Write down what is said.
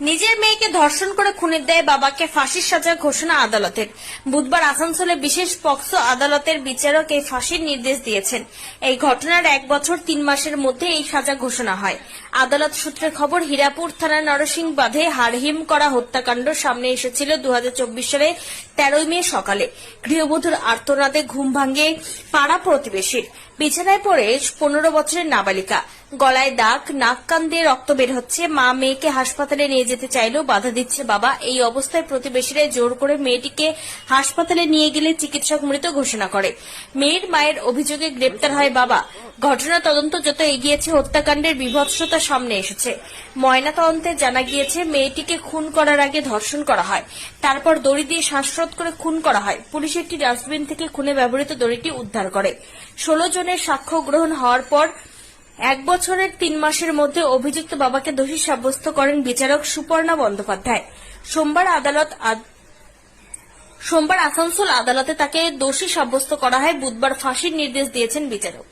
নিজের মেয়েকে ধর্ষণ করে খুনের দায়ে বাবাকে ফাঁসির সাজা ঘোষণা আদালতের। বুধবার আসানসোলে বিশেষ পক্সো আদালতের বিচারক এই ফাঁসির নির্দেশ দিয়েছেন। এই ঘটনার 1 বছর 3 মাসের মধ্যে এই সাজা ঘোষণা হয়। আদালত সূত্রে খবর, হীরাপুর থানার নরসিং বাঁধে হাড়হিম করা হত্যাকাণ্ড সামনে এসেছিল 2024 সালে 13 মে সকালে। গৃহবধূর আর্তনাদে ঘুম ভাঙে পাড়া প্রতিবেশীর। বিছানায় পড়ে 15 বছরের নাবালিকা, গলায় দাগ, নাক কান দিয়ে রক্ত বের হচ্ছে। মা মেয়েকে হাসপাতালে নিয়ে যেতে চাইলেও বাধা দিচ্ছে বাবা। এই অবস্থায় প্রতিবেশীরা জোর করে মেয়েটিকে হাসপাতালে নিয়ে গেলে চিকিৎসক মৃত ঘোষণা করে। মেয়ের মায়ের অভিযোগে গ্রেপ্তার হয় বাবা। ঘটনা তদন্ত যত এগিয়েছে, হত্যাকাণ্ডের বীভৎসতা সামনে এসেছে। ময়নাতদন্তে জানা গিয়েছে, মেয়েটিকে খুন করার আগে ধর্ষণ করা হয়, তারপর দড়ি দিয়ে শ্বাসরোধ করে খুন করা হয়। পুলিশ একটি ডাস্টবিন থেকে খুনে ব্যবহৃত দড়িটি উদ্ধার করে। 16 জনের সাক্ষ্য গ্রহণ হওয়ার পর 1 বছরের 3 মাসের মধ্যে অভিযুক্ত বাবাকে দোষী সাব্যস্ত করেন বিচারক সুপর্ণা বন্দ্যোপাধ্যায়। সোমবার আসানসোল আদালতে তাকে দোষী সাব্যস্ত করা হয়। বুধবার ফাঁসির নির্দেশ দিয়েছেন বিচারক।